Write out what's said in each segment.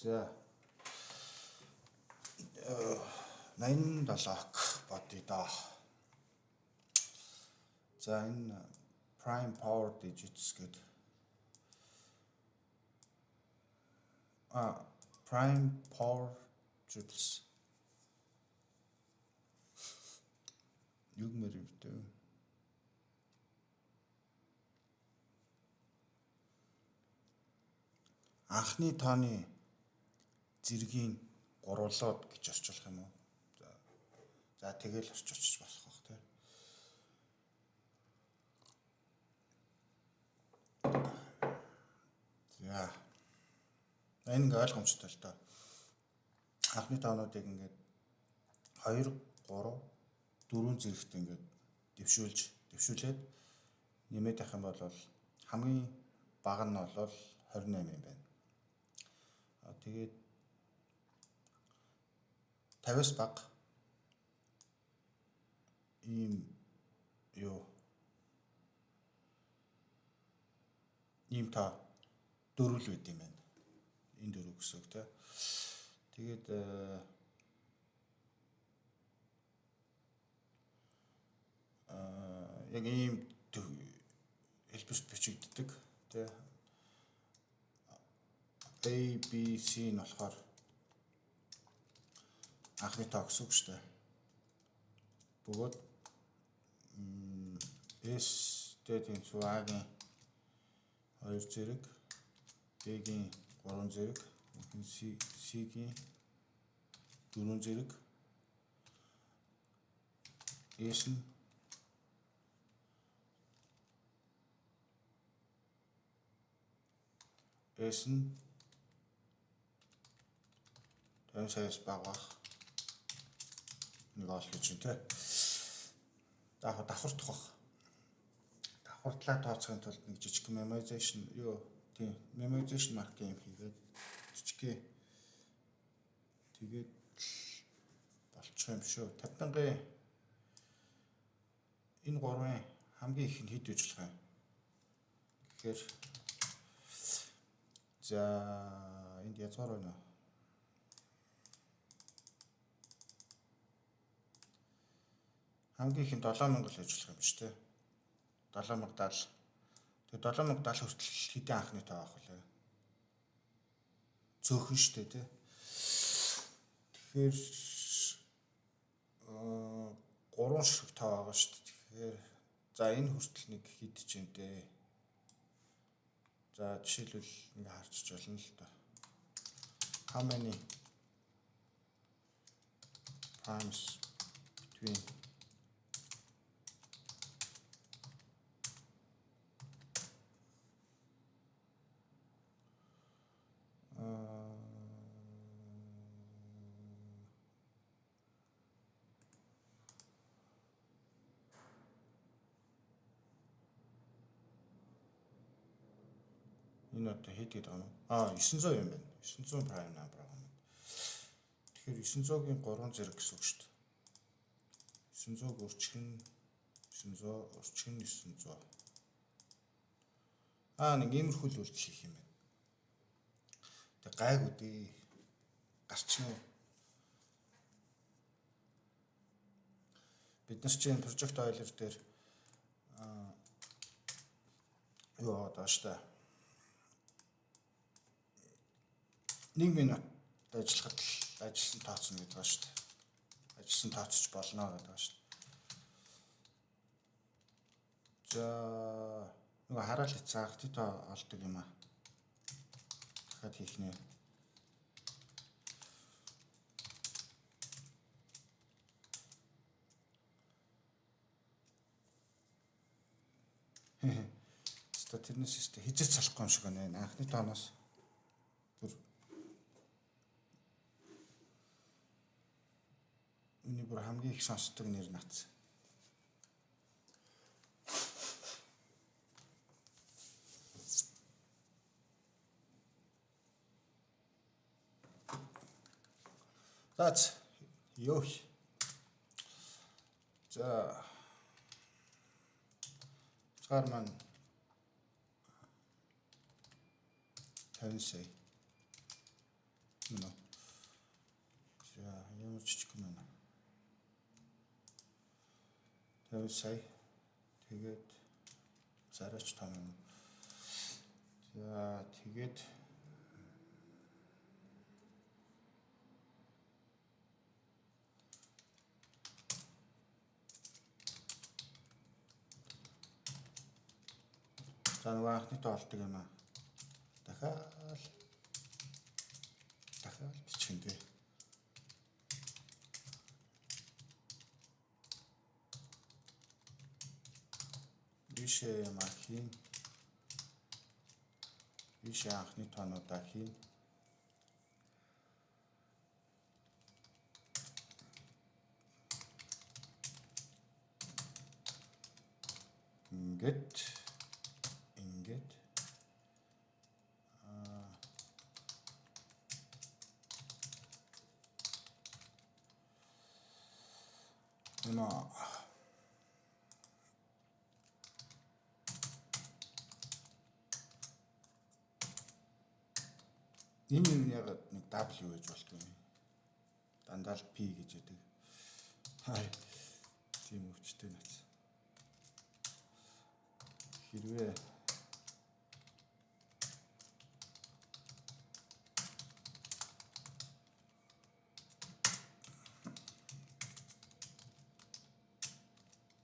За 87 бодъё да. За энэ prime power digits гэдэг prime power digits юг мэр өвдөө. Анхны тооны зэргийн гурлууд гэж орчуулах юм уу? За тэгэл орчуулчих болох бах тий. За. Энэ ингээ ойлгомжтой л доо. Анхны тоонуудыг ингээд 2 3 4 зэрэгт ингээд дэвшүүлээд нэмээд авах юм бол хамгийн бага нь бол 28 юм байна. Тэгээд 50-аас бага ийм та дөрвөл байд юм байна. Энэ дөрөв гэсэн үг тий. Тэгээд яг ийм хэлбэрт бичигддэг тий. A, B, C нь болохоор анхны тоо гэсэн үг шүү дээ. Бөгөөд S дэдийн A-гийн 2 зэрэг, B-гийн 3 зэрэг, C-гийн 4 зэрэг, S нь тань саяас багах нэг ол гэж тий. Давхардах бах. Давхардлаа тооцохын тулд нэг жижиг memoization memoization mark юм хийгээд жижиг тэгээд болчих юм шүү. 50,000 энэ гурвын хамгийн их нь хэд гэж болох юм? Тэгэхээр за энд язгаар байна. Хамгийн их нь 7,000 л ажиллах юм шүү дээ. 7,070. Тэгээ 7,070 хүртэл хэдийн анхны тоо авах вэ? Цөөхөн шүү дээ тий. Тэгэхээр 3 шиг тоо байгаа шүү дээ. Тэгэхээр за энэ хүртэл нэг хэд ч юм дээ. За жишээлбэл ингээ харчих болно л да. How many times between энэ одоо хэд гэдэг юм? 900 юм байна. 900 prime number байгаа юм. Тэгэхээр 900-гийн 3 зэрэг гэсэн үг шүү дээ. 900 өрчгөн 900. Нэг иймэрхүү л үйлдэл хийх юм байна. Тэг гайгүй дээ. Гарчна уу? Бид нар чинь project oiler дээр нэг минут ажиллахад л ажилласан тооцно гэдэг ба шүү дээ. Ажилласан тооцож болно гэдэг ба шүү дээ. За нөгөө хараал хязгаар тоо олдог юм аа. Дахиад хийх нэ. Тэрнээс хизээч салахгүй юм шиг байна. Анхны тооноос Үний бүр хамгийн их сонсдог нэр нац. That's ёо. За. Цаар маань 50 сая. мөн үү? За ямар жижиг юм байна. 50 сая. Тэгээд зарайч том юм. За тэгээд за нөгөө анхны тоо олдог юм аа. Дахиад бичих юм дээ. Бишээ юм хийн. Бишээ анхны тоонуудаа хийн. Ингээд энэ юм яг нэг W гэж болтгоо юм. Дандаа л P гэж яддаг. Хай. Тийм өвчтэй нац. Хэрвээ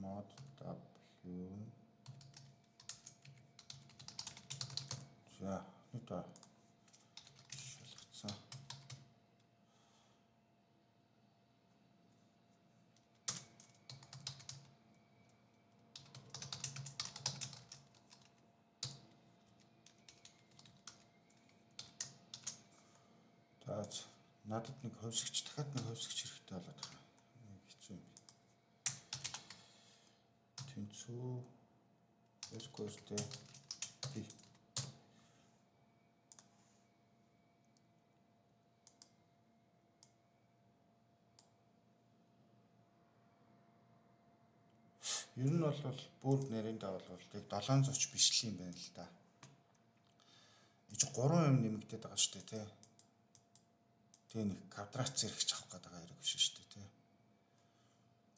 mod W за нүдэ шалгацсан. За надад нэг хөвсгч дахиад нэг хөвсгч хэрэгтэй болоод байна. Нэг хэцүү юм. Тэнцүү эскортэй тий. Ер нь бол бүр нарийн давалвал яг 700 биш л юм байна л да. Эч 3 юм нэмэгдээд байгаа шүү дээ тий. Тэгээ нэг квадрат зэрэгч авах гэдэг хэрэг биш шүү дээ тий.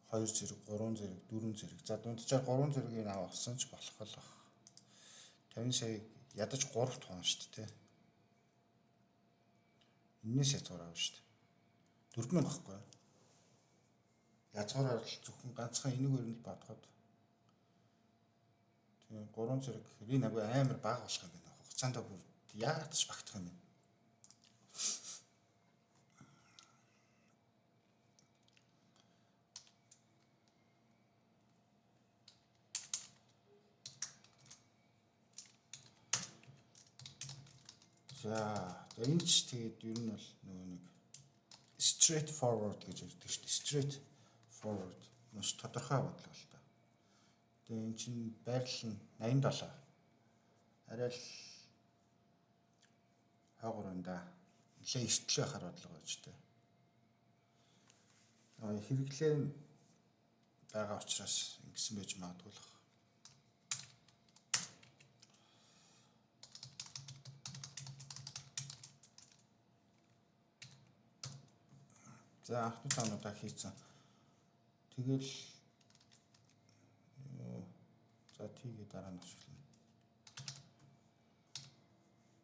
2 зэрэг, 3 зэрэг, 4 зэрэг. За дунджаар 3 зэргийг авахсан ч болох л баг. 50 сая ядаж 3-т тоон шүү дээ тий. Энээс язгаар авна шүү дээ. 4000 байхгүй. Язгаараар л зөвхөн ганцхан энийг өрнөл бодоход. Тэгээ 3 зэрэг гэхээр энэ агай амар бага болох юм байна. Хугацаанд бүр яагаад ч багтах юм бэ? За энэ ч тэгээд ер нь бол нөгөө нэг straight forward гэж ярьдаг шүү дээ. Straight forward маш тодорхой бодлого л та. Тэгээ эн чинь байрлал нь 87. Арай л хаагууранда нэлээ эртлээ байхаар бодлого байж тээ. Хэрэглээ байгаа учраас ингэсэн байж магадгүй л. За анхны тоонуудаа хийцэн. Тэгэл за тийгээ дараа нь ашиглана.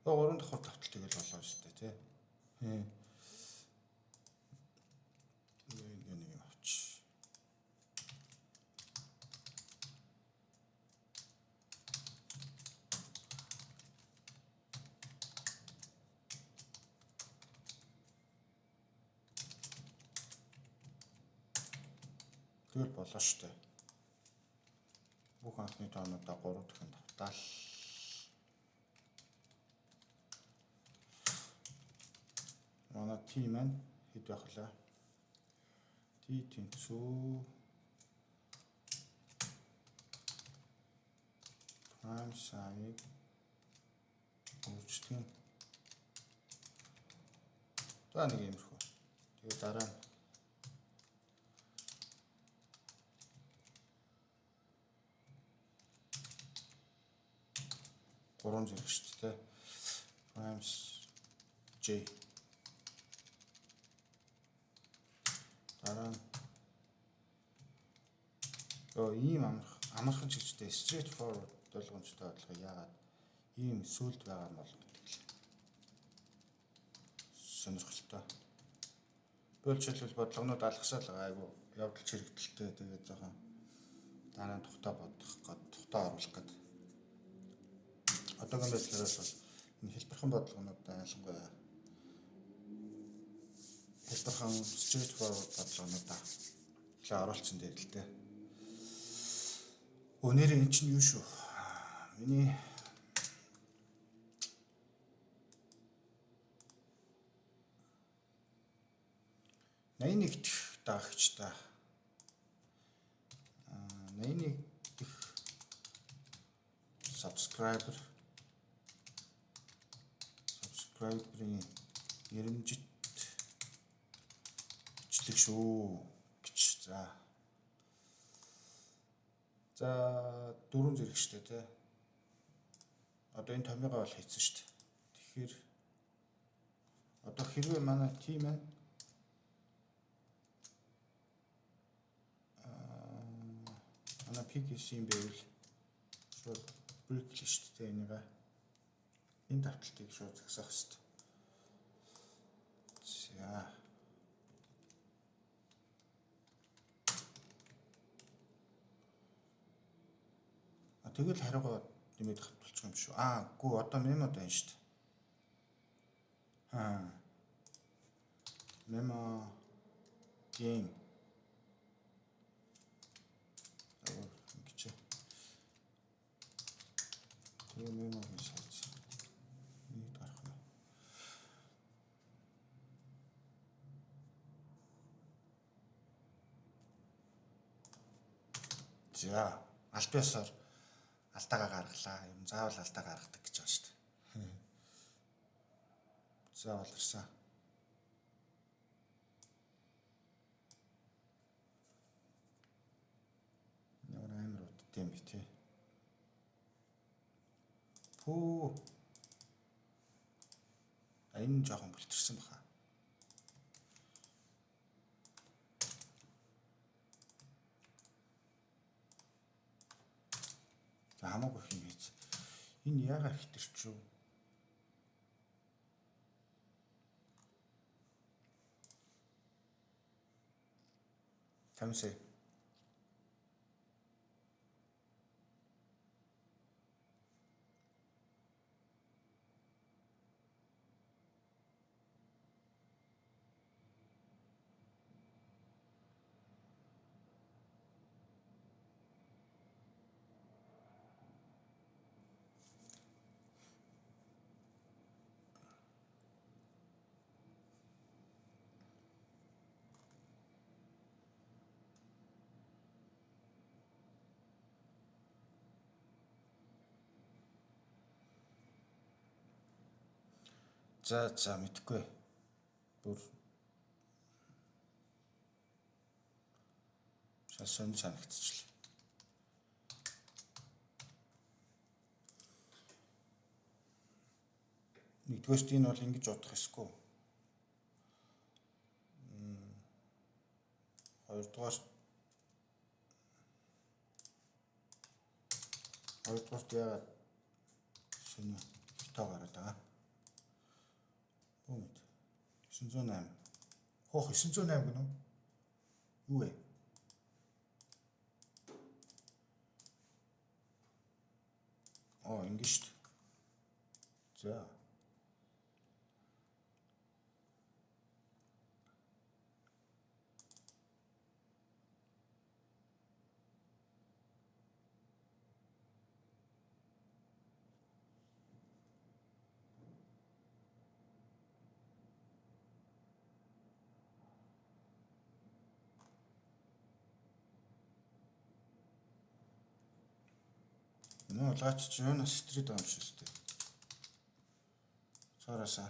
3 давхар тавтал тэгэл болоо шүү дээ тий. Нэг юм авч. Тэгэл болоо шүү дээ. Бүх анхны тоонуудаа 3 дахин давтаал. Манай T маань хэд байх вэ? T тэнцүү prime side өөрчлөлт. За нэг юм шүү. Тэгээ дараа нь 3 зэрэг шүү дээ. Prime J Дараа нь ийм амархан чигчтэй straight forward болгоомжтой бодлого яагаад ийм сүлд байгаа юм бол гэдэг л сонирхолтой. Бөлжүүлбэл бодлогонууд алгасаал байгаа айгу явдал чирэгдэлтэй тэгээд жоохон дараа нь тухтаа оруулах гээд. Одоогийн байдлаараас бол энэ хэлбэрхэн бодлогонууд ялангуяа хэлбэрхэн straight forward бодлогонуудаа ихлэ оруулсан дээр л дээ. Өнөөдөр эн чинь юу шүү? Миний 81 дэх даагч та. 81 дэх subscriber-ийн нэрмжит бичлэг шүү гэж. За 4 зэрэг штэ тий. Одоо энэ томьёогоо бол хийсэн штэ. Тэгэхээр одоо хэрвээ манай тим маань манай PGC юм байвал шууд break л штэ энийгээ. Энэ давталтыг шууд засах штэ. За тэгэл хариугаа нэмээд хатуулчих юм шүү. Гүү одоо мемо даа шүү дээ. Мемо гейм. Ингэж. Тэгээ мемо гэж хайц. Нэг гарах нь. За, альбиасаар алтаагаа гаргалаа. Юм заавал алтаа гаргадаг гэж байгаа шүү дээ. Заавал ирсэн. Ямар амар удаа юм бэ тий. Пүү. Энэ жоохон болчихсон баха. За хамаагүй юм хийц. Энэ яагаад хитэрч юу? Тамсаа. За мэдхгүй. Бүр шалсан санагдчихлаа. Нэгдүгээрт энэ бол ингэж бодох эсгүй. Хоёрдугаарт яагаад шинэ хитаа гараад байгаа? 908. 908 гэнэ үү? Юу вэ? Ингэж шүү дээ. За. Нөө лаач чи юунаас стрит байгаа юм шүү дээ. Цаараасаа.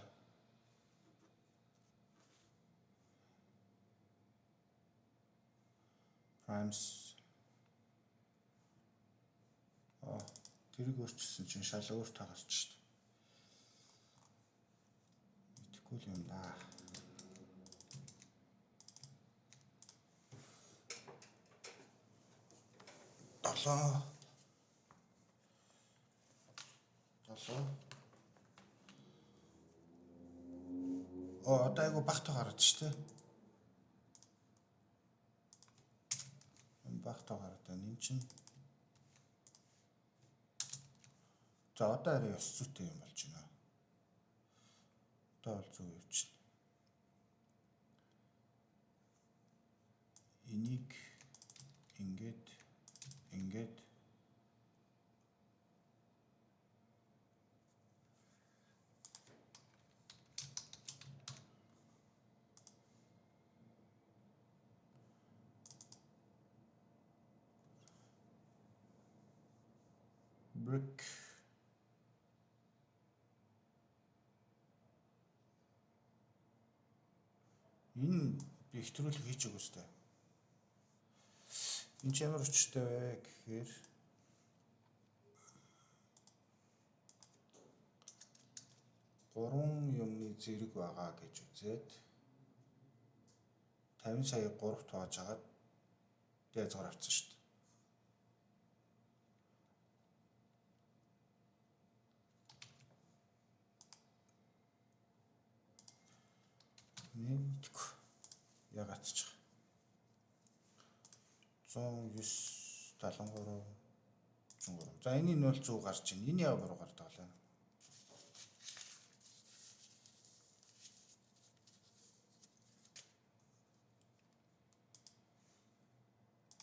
Primes. Тэрийг өөрчилсөн чинь шал өөр таагарч шүү дээ. Итгэхгүй юм да. 7 одоо айгу багтаа гараад шүү дээ. Багтаа гараад байна. Энд чинь за одоо арай ёс зүйтэй юм болж байна. Одоо бол зөв явчихна. Энийг ингээд brick энэ би их төрөлөг хийж өгөө сте. Энэ ч ямар өчтэй вэ гэхээр гурван юмны зэрэг байгаа гэж үзээд 50 сая 3 тоож агаад язгаар авсан шүү дээ. Нэг ягаачих. 109 73. За энэний 0 100 гарч ийн. Энэ яа буруу гардаг лээ.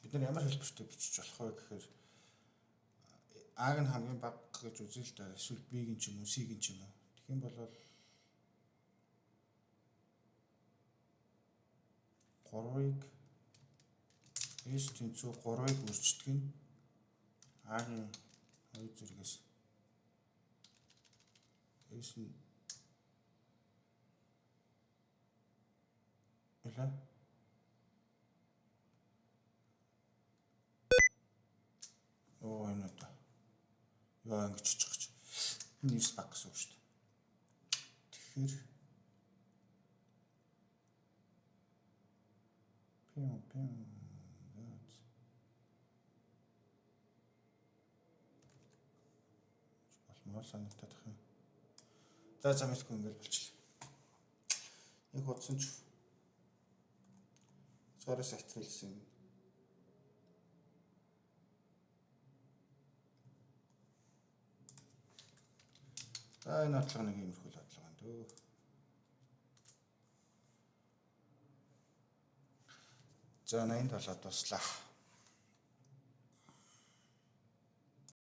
Бид нар ямар хэлбэртэй бичиж болох вэ гэхээр А-г нь хамгийн бага гэж үзье л да. Эсвэл B-г нь ч юм уу, C-г нь ч юм уу. Тэгэх юм бол 3-ыг S тэнцүү 3-ыг үрждэг нь А-гийн 2 зэрэгээс S нь үлээ. Энэ одоо яа ингэж очих гэж. Энэ 9 баг гэсэн үг шүү дээ. Тэгэхээр болмоор санагдаад их юм. За замисгүй ингээл болчихлоо. Нэг бодсон ч цаараас ахитралсан. Энэ хатлага нэг иймэрхүү хатлага байна дөө. За 87-д туслаа.